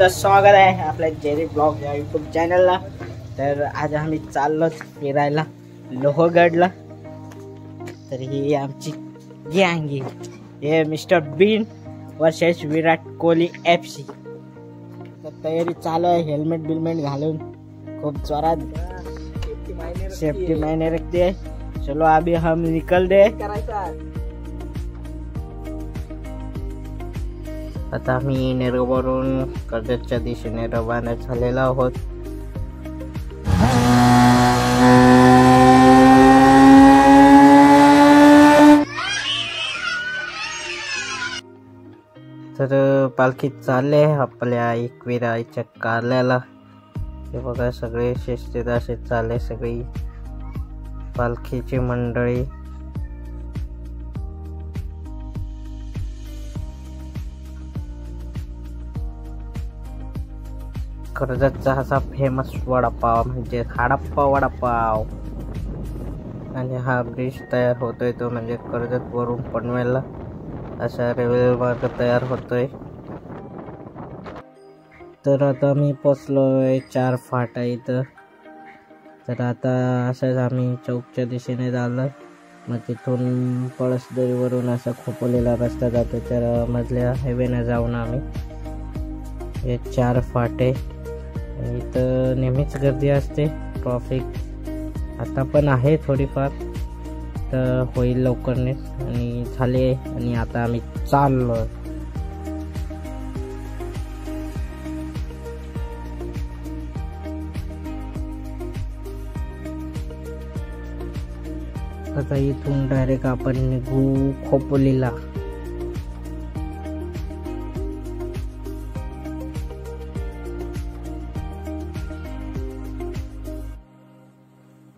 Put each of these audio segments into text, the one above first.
तुमचं स्वागत आहे आपल्या जेरी ब्लॉग या यूट्यूब चॅनलला। तर आज आम्ही चाललो फिरायला लोहगडला। तर ही आमची गँग आहे, हे mister bin versus Virat Kohli FC। तर तयारी चालू आहे, हेल्मेट बिलमेट घालून खूप जोरात सेफ्टी मायने रखते है। चलो अभी हम निकल दे। आता आम्ही नेरवरून कर्जतच्या दिशेने रवाना झालेलो आहोत। तर पालखीत चालले आपल्या एकविराईच्या कारल्याला। हे बघा सगळे शिस्तीत असे चालले, सगळी पालखीची मंडळी। कर्जतचा असा फेमस वडापाव म्हणजे हडप्पा वडापाव। आणि हा ब्रिज तयार होतोय तो म्हणजे कर्जत वरून पनवेलला असा रेल्वे मार्ग तयार होतोय। तर आता मी पोचलोय 4 फाटा इथं। तर आता असंच आम्ही चौकच्या दिशेने चाललो, मग तिथून पळसदरीवरून असा खोपोलीला रस्ता जातो, तर मधल्या हायवेने जाऊन आम्ही हे 4 फाटे। इथं नेहमीच गर्दी असते, ट्रॉफिक आता पण आहे थोडीफार, तर होईल लवकरच आणि झाले। आणि आता आम्ही चाललो। आता इथून डायरेक्ट आपण निघू खोपोलीला।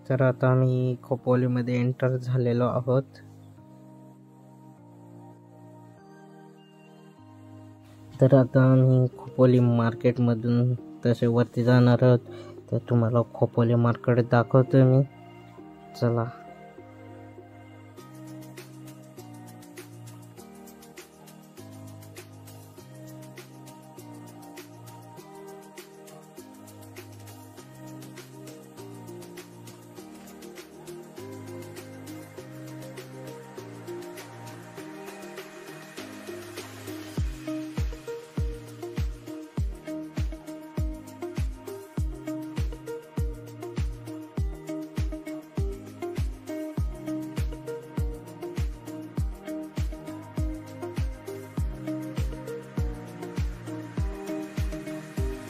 तर आता आम्ही खोपोलीमध्ये एंटर झालेलो आहोत। तर आता आम्ही खोपोली मार्केटमधून तसे वरती जाणार आहोत, तर तुम्हाला खोपोली मार्केट दाखवतो मी, चला।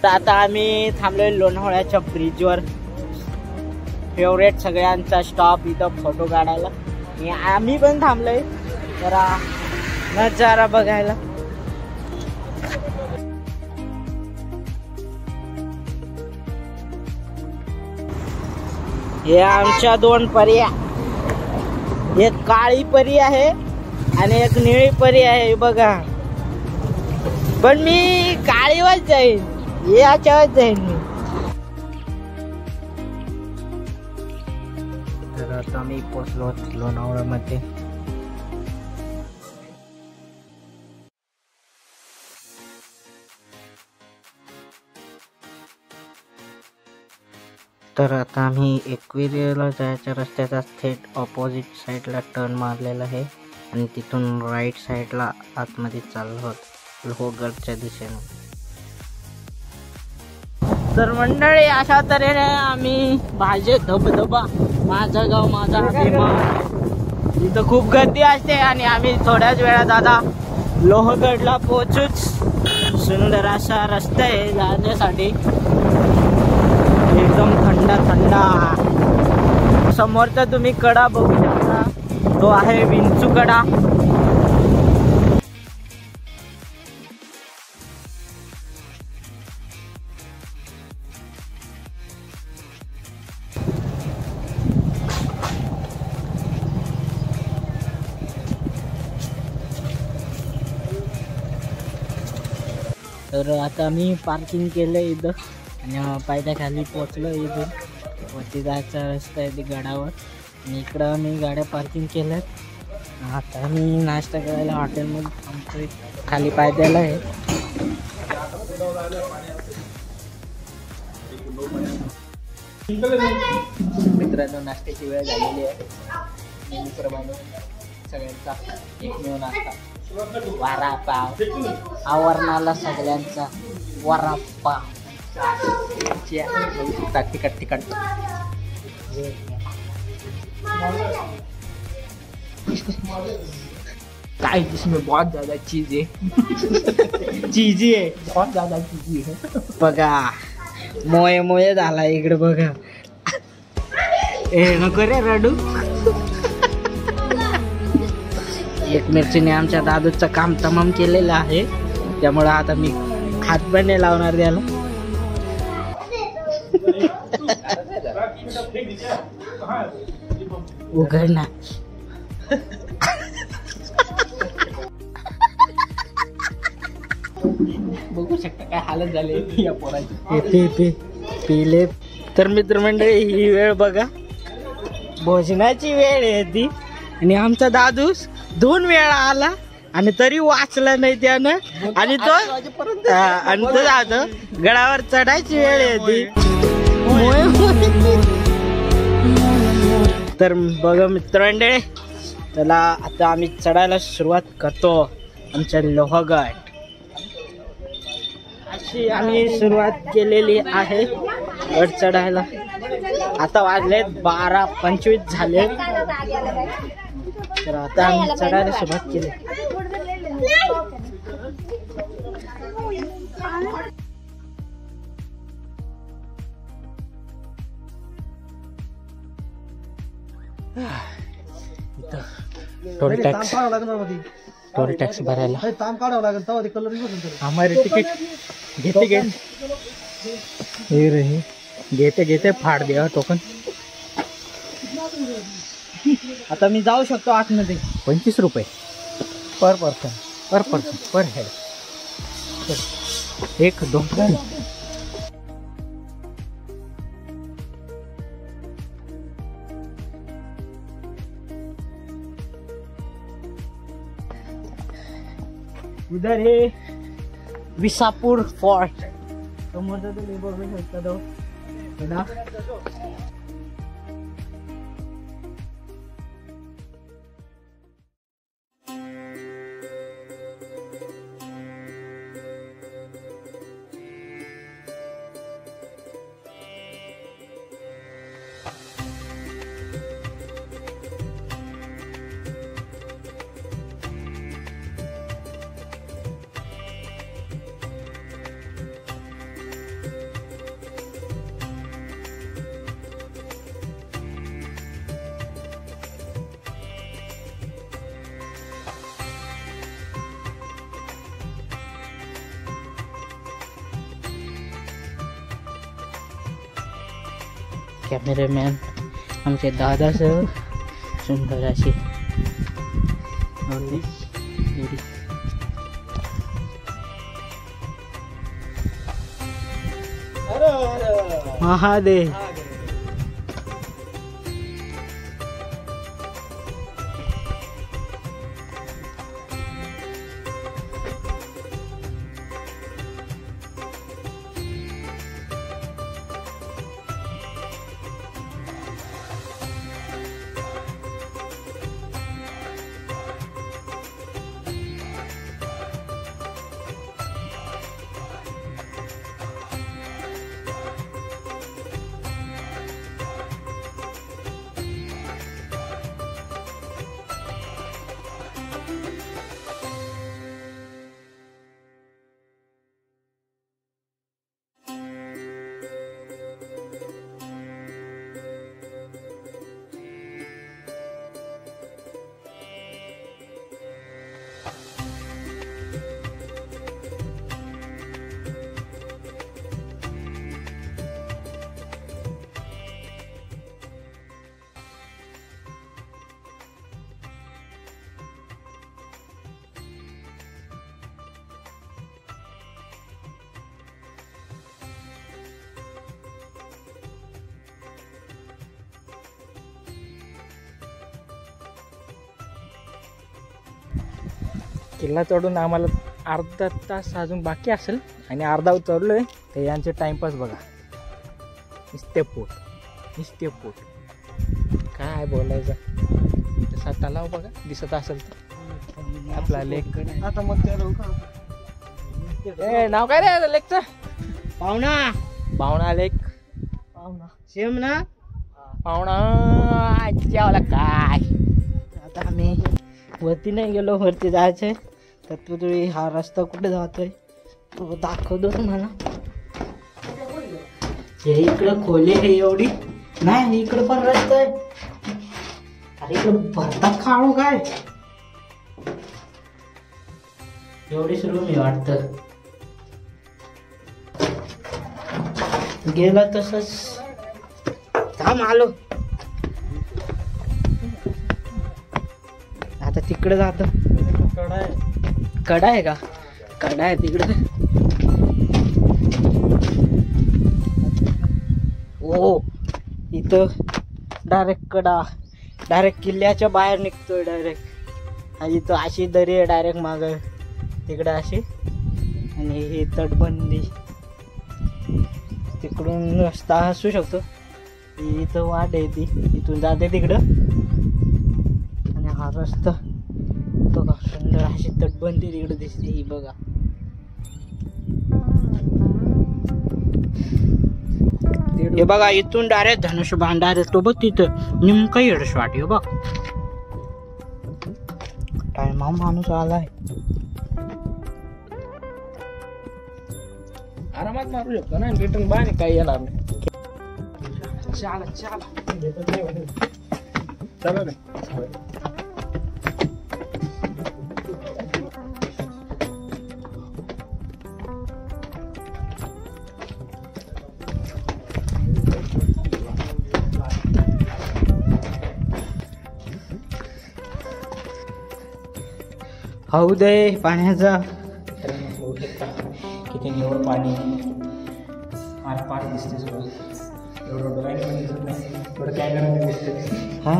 आता आम्ही थांबलोय लोणावळ्याच्या ब्रिजवर, फेवरेट सगळ्यांचा स्टॉप इथं फोटो काढायला। आणि आम्ही पण थांबलोय जरा नजारा बघायला। हे आमच्या 2 पर्या, एक काळी परी आहे आणि एक निळी परी आहे बघा। पण मी काळीवर जाईल, याच्यावर जाईन मी। तर आता मी पोचलो लोणावळ्यामध्ये। तर आता आम्ही एकविरेला जायच्या रस्त्याचा थेट ऑपोजिट साईडला टर्न मारलेला आहे आणि तिथून राईट साईडला आतमध्ये चाललो आहोत लोहगडच्या दिशेने। तर मंडळी अशा तऱ्हेने आम्ही भाजे धबधबा माझं गाव माझा अभिमान, इथं खूप गर्दी असते आणि आम्ही थोड्याच वेळात आता लोहगडला पोहोचूच। सुंदर असा रस्ता आहे जाण्यासाठी, एकदम थंड थंड। समोरचा तुम्ही कडा बघू शकता, तो आहे विंचू कडा। तर आता मी पार्किंग केलं इथं आणि पायथ्याखाली पोचलो। इथून वरती जायचा रस्ता आहे गडावर, आणि इकडं आम्ही गाड्या पार्किंग केल्यात। आता मी नाश्ता करायला हॉटेलमध्ये थांबतोय, खाली पायथ्याला आहे। मित्रांनो नाश्त्याची वेळ झालेली आहे. नेहमीप्रमाणे सगळ्यांचा एकमेव नाश्ता वडापाव. आवरणाला सगळ्यांचा वडापाव तिखट तिखट. काय इसमें बहुत ज्यादा चीज है. चीजी है, बहुत ज्यादा चीजी है. बघा मोये मोये झाला इकडे बघा. ए नको रे रडू. एक मिरचीने आमच्या दादूचं काम तमाम केलेलं आहे, त्यामुळे आता मी हात पण नाही लावणार त्याला. उघड ना. बघू शकता काय हालत झाली या पोराची. पिले तर मित्रमंडळी ही वेळ बघा, भोजनाची वेळ आहे ती, आणि आमचा दादूस 2 वेळा आला आणि तरी वाचला नाही त्यानं. आणि तो जातो गडावर चढायची वेळ आहे ती. तर बघा मित्रमंडळी, त्याला आता आम्ही चढायला सुरुवात करतो आमच्या लोहगड. अशी आम्ही सुरुवात केलेली आहे गड चढायला. आता वाजले 12:25 झाले. तर आता आम्ही चढायला सुरुवात केली. टोल टॅक्स भरायला हमारे तिकीट घेते फाड द्या टोकन. आता मी जाऊ शकतो आतमध्ये. 25 रुपये पर पर्सन पर हेड. 1 2 3. उधर है विसापूर फोर्ट. समोरचा तो बघू शकता तो ना. कॅमेरामॅन आमचे दादासह सुंदर अशी महादेव. किल्ला चढून आम्हाला अर्धा तास अजून बाकी असेल आणि अर्धा उतरलोय तर यांचे टाइमपास बघा. नुसते पोट काय बोलायचं. तसा तलाव बघा दिसत असेल तर आपला लेक. आता मग नाव काय रे लेकचं? पाहुणा लेक. सेम ना पाहुणा जेवायला काय. आता आम्ही वरती नाही गेलो, वरती जायचंय. तर तुझी हा रस्ता कुठे जातोय तो दाखवतो तुम्हाला. हे इकडं खोली आहे एवढी नाही, इकडं पण रस्ता आहे. अरे इकडं भरतात खाणू काय. एवढीच रूम आहे वाटतं. गेला तसंच थांब आलो. आता तिकडे जातो. कडा आहे का? कडा आहे तिकडे. ओ इथं डायरेक्ट कडा, डायरेक्ट किल्ल्याच्या बाहेर निघतोय डायरेक्ट. आणि इथं अशी दरी आहे डायरेक्ट माग तिकडे अशी. आणि ही तटबंदी तिकडून रस्ता असू शकतो. इथं वाट आहे ती, इथून जाते तिकडं. आणि हा रस्ता बघा, सुंदर अशी तटबंदी तिकडे दिसते ही बघा. हे बघा इथून डायरेक्ट धनुष्यबाण डायरेक्ट तो बघ तिथं नेमका येडस वाट. हे बघ टायमा माणूस आलाय. आरामात मारू शकतो ना. रिटर्न बाहेर काही येणार नाही. चला हाऊ दे पाण्याचा. किती निवड पाणी आरपार दिसते सगळं. एवढं डोळ्याने पण दिसत नाही, एवढं कॅमेरामध्ये दिसते. हा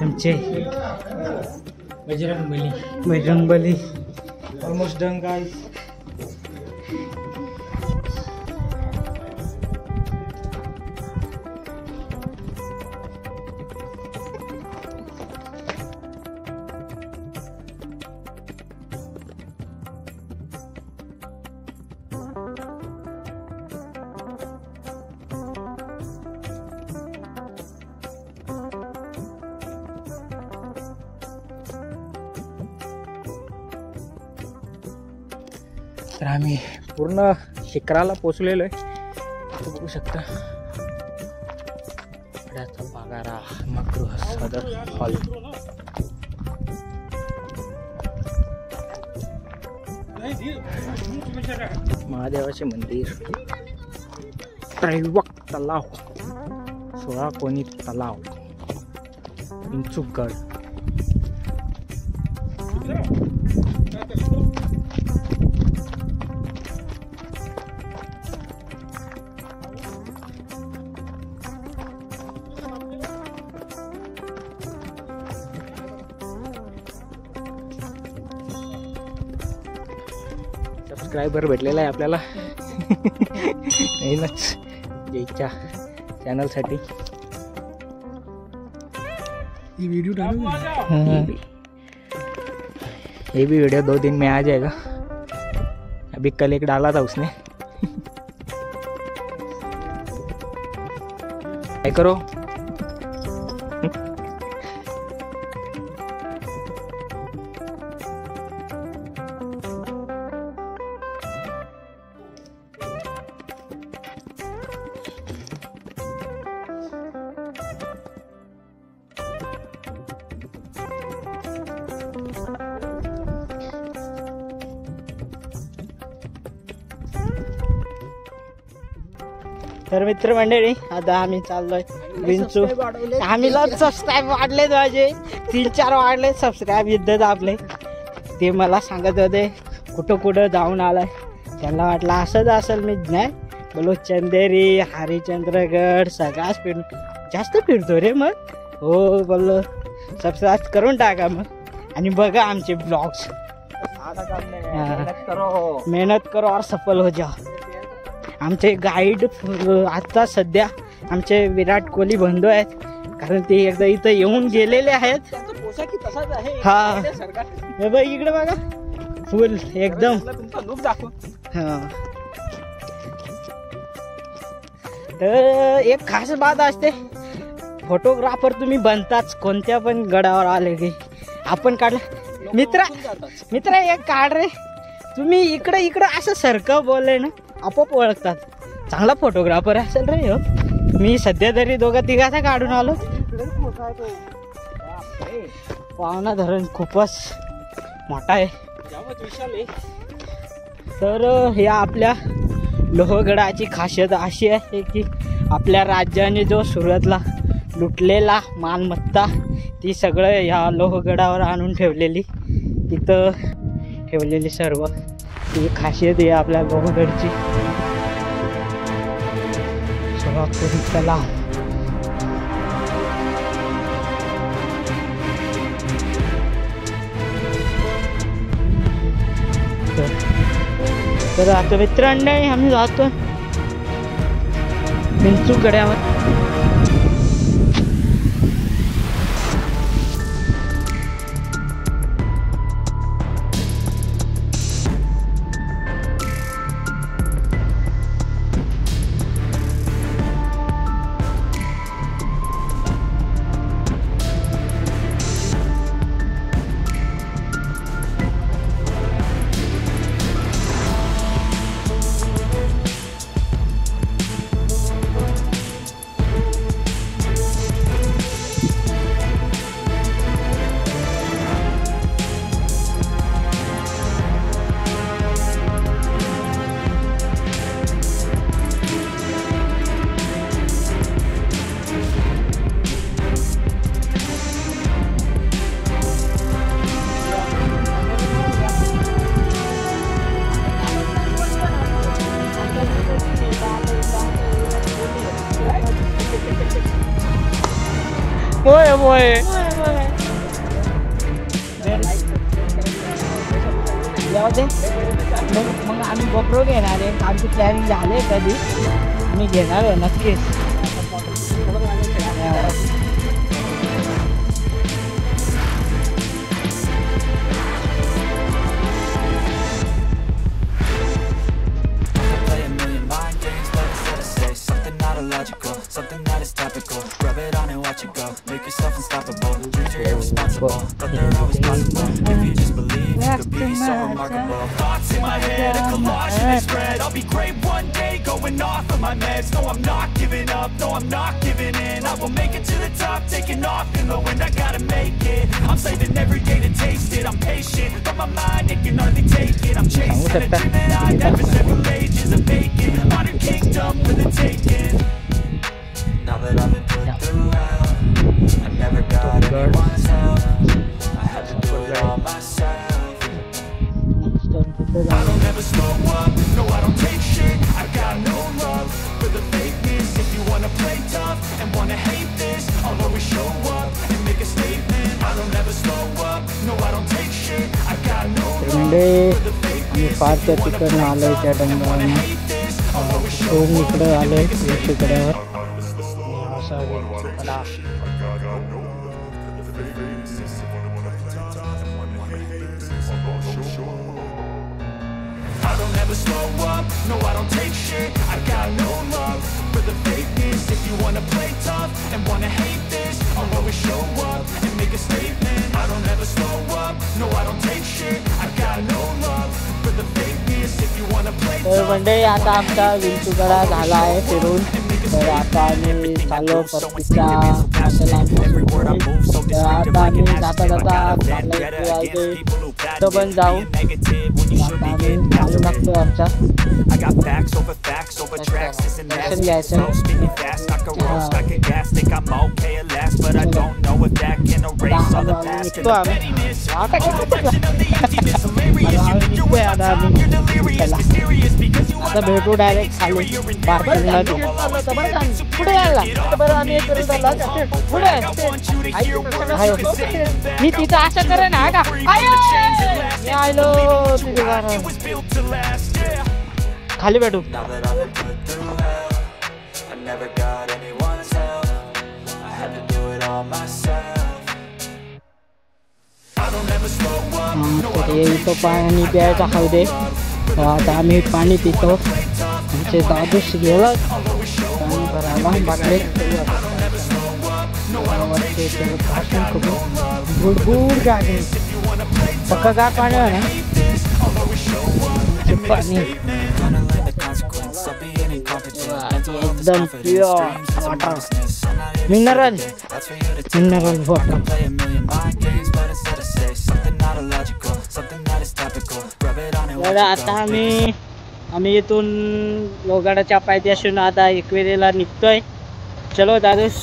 आमचे बजरंगबली ऑलमोस्ट डन गाइस. तर आम्ही पूर्ण शिखराला पोचलेलो आहे. बघू शकता बागारा मगृह सदर हॉल. महादेवाचे मंदिर, त्रैवक तलाव, 16 कोणी तलाव, इंचुकगड. सबस्क्रायबर भेटलेला आहे आपल्याला नवीनच जयच्या चॅनलसाठी. ये भी वीडियो 2 दिन में आ जाएगा. अभी कल एक डाला था उसने. क्या करो. तर मित्रमंडळी आता आम्ही चाललोय विंचू. आम्ही सबस्क्राईब वाढलेत माझे 3-4 वाढले सबस्क्राईब युद्ध आपले. ते मला सांगत होते कुठं कुठं जाऊन आलाय. त्यांना वाटलं असंच असेल. मी नाही बोलो चंदेरी हरिश्चंद्रगड सगळाच जास्त फिरतो रे. मग हो बोललो सबस्क्राईब करून टाका मग आणि बघा आमचे ब्लॉग्स. मेहनत करो और सफल हो जाओ. आमचे गाईड आता सध्या आमचे विराट कोहली बंधू आहेत, कारण ते एकदा इथं येऊन गेलेले आहेत. हा बघ इकडे बघा फुल एकदम. हा तर एक खास बात असते, फोटोग्राफर तुम्ही बनताच कोणत्या पण गडावर आले की. आपण काढलं मित्र एक काढ रे. तुम्ही इकडं असं सारखं बोलले ना आपोआप ओळखतात. चांगला फोटोग्राफर असेल रे हो. मी सध्या तरी 2-3 काढून आलो. पावना धरण खूपच मोठा आहे. तर या आपल्या लोहगडाची खासियत अशी आहे की आपल्या राज्याने जो सुरतला लुटलेला मालमत्ता ती सगळं ह्या लोहगडावर आणून ठेवलेली, इथं ठेवलेली सर्व ती खासियत आहे आपल्या लोहगडची. चला तर आता मित्रांनो आम्ही जातो विंचू गड्यावर. मोय जाऊ दे. मग आम्ही गोप्रो घेणार आहे. आमची प्लॅनिंग झाले कधी आम्ही घेणार आहे नक्कीच. Something that is topical. Rub it on and watch it go. Make yourself unstoppable. Dreams are irresponsible, but they're always possible. If you just believe, you could be so remarkable. Thoughts in my head, a collage and they spread. I'll be great one day, going off of my meds. No, I'm not giving up, no, I'm not giving in. I will make it to the top, taking off in the wind. I gotta make it. I'm saving every day to taste it. I'm patient, but my mind, it can hardly take it. I'm chasing a dream that I've had for several ages. A vacant, modern kingdom for the taking. Now that I've been put through hell, I never got anyone's help. I had to do it all myself. I don't ever slow up, no I don't take shit. I got no love for the fakeness. If you wanna play tough and wanna hate this, I'll always show up and make a statement. I don't ever slow up, no I don't take shit. I got no love for the fakeness. If you wanna play tough and wanna hate this, I'll always show up and make a statement. I don't ever slow up, no I don't take shit. I got no love for the fakeness. If you wanna play tough and wanna hate this, I'll always show up and make a statement. I don't ever slow up, no I don't take shit. I got no love for the fakeness. If you wanna play tough. मंडळी आता आमचा विंचूगडा झाला आहे फिरून. तर आता आम्ही चाललो परतीच्या आता आम्ही जाता पण जाऊ. आता आम्ही चालू तो आमचा I got facts over tracks. Isn't that slow? Spinning fast, I can roast, I can gas. Think I'm okay at last, but I don't know if that can erase all the past. And the pettiness, reflection of the emptiness. Hilarious, you think you're on top, you're delirious, mysterious because you आता भेटू direct खाली पार्किंगला तू पुढे यायला बरं आम्ही पुढे मी तिथं असं करे ना का आयलो तिथे खाली भेटू Now that I've been put through hell, I never got anyone's help. I had to do it all myself. I don't ever slow up. इथं पाणी प्यायचं खाऊ दे आता आम्ही पाणी पितो आमचे दादूश गेलं पाणी भरायला बाकडे गुडगुड गाडी पक्का गार पाणी आहे ना पाणी एकदम प्युअर वॉटर मिनरल वॉटर आता आम्ही इथून लोगाडाच्या पायथ्याशून आता एकविरेला निघतोय चलो दादूस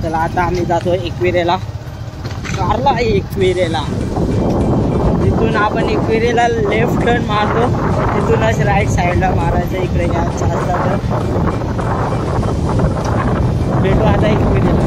चला आता आम्ही जातो एकविरेला कारला एकविरेला तिथून आपण एकविरेला लेफ्ट टर्न मारतो तिथूनच राईट साईडला मारायचं इकडे या चालतं भेटू आता एकविरेला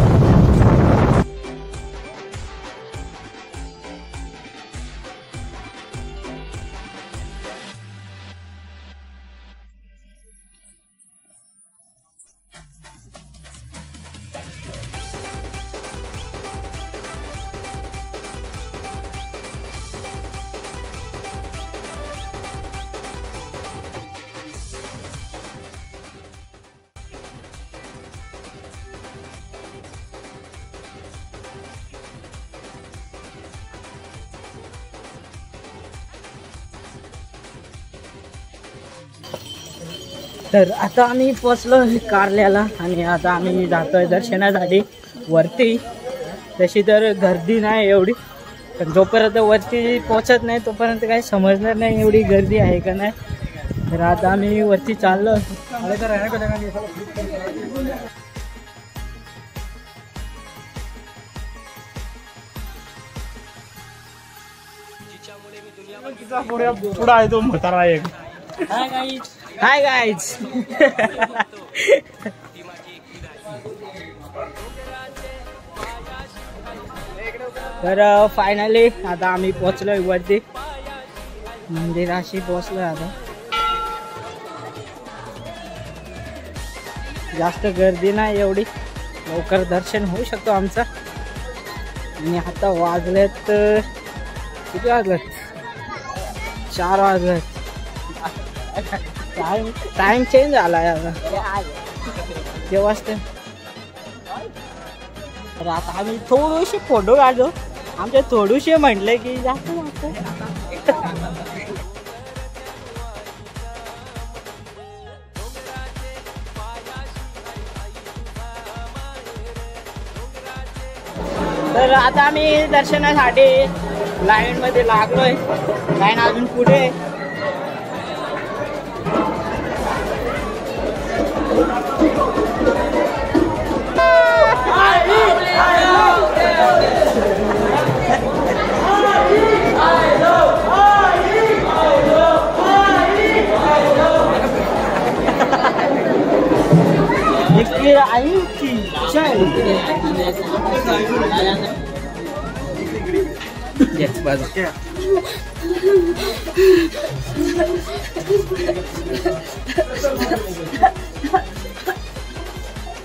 तर आता आम्ही पोचलो कारल्याला आणि आता आम्ही जातोय दर्शनासाठी वरती तशी तर गर्दी नाही एवढी पण जोपर्यंत वरती पोचत नाही तोपर्यंत काही समजणार नाही एवढी गर्दी आहे का नाही तर आता आम्ही वरती चाललो पुढा आहे तो म्हातारा एक हाय गाईज तर फायनली आता आम्ही पोचलोय वरती मंदिराशी पोचलोय आता जास्त गर्दी नाही एवढी लवकर दर्शन होऊ शकतो आमचं आणि आता वाजलेत किती वाजलेत 4 वाजलेत टाइम चेंज झाला यार ते वाजते तर आता आम्ही थोडेसे फोटो काढलो आमचे थोडेसे म्हटले की जास्त तर आता आम्ही दर्शनासाठी लाईन मध्ये लागलोय लाईन अजून पुढे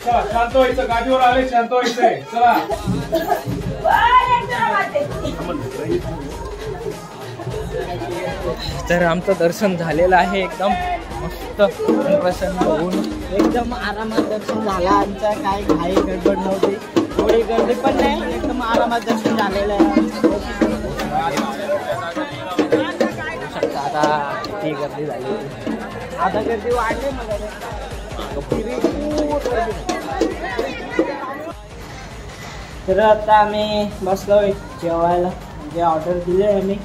शांत व्हायचं गाडीवर आले शांत व्हायचंय चला तर आमचं दर्शन झालेलं आहे एकदम मस्त प्रसन्न होऊन एकदम आरामात दर्शन झालं आमचं काय घाई गडबड नव्हती थोडी गर्दी पण नाही एकदम आरामात दर्शन झालेलं आहे आता किती गर्दी झाली आता गर्दी वाढली मला तर आता आम्ही बसलोय जेवायला म्हणजे ऑर्डर दिली आम्ही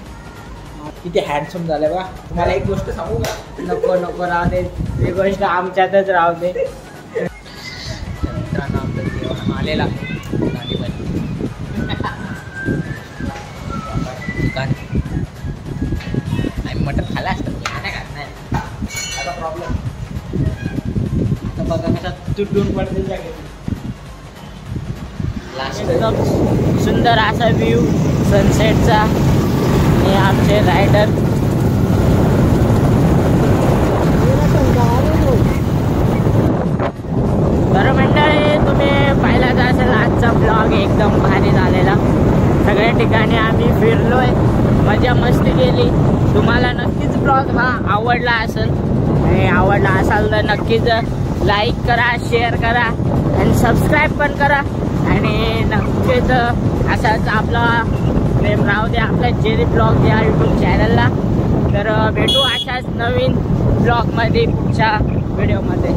किती हँडसम झालं बा. तुम्हाला एक गोष्ट सांगू का? नको नको राहू दे, ही गोष्ट आमच्यातच राहू दे. मित्रांनो आमचा जेवण आलेला आहे गाडीमध्ये. दुकान आम्ही मटण खाल्लं असतं नाही का? नाही आता प्रॉब्लेम. आता बघा कसा तुटून पडते जागे. एकदम सुंदर असा व्ह्यू सनसेटचा. हे आमचे रायडर. तर मंडळी, तुम्ही पाहिलाच असेल आजचा ब्लॉग एकदम भारी झालेला. सगळ्या ठिकाणी आम्ही फिरलोय, मजा मस्ती केली. तुम्हाला नक्कीच ब्लॉग हा आवडला असेल. आणि आवडला असाल तर नक्कीच लाईक करा, शेअर करा आणि सबस्क्राईब पण करा. आणि नक्कीच असाच आपला प्रेम राहू द्या आपल्या जेरी ब्लॉग या यूट्यूब चॅनलला. तर भेटू अशाच नवीन ब्लॉगमध्ये पुढच्या व्हिडिओमध्ये.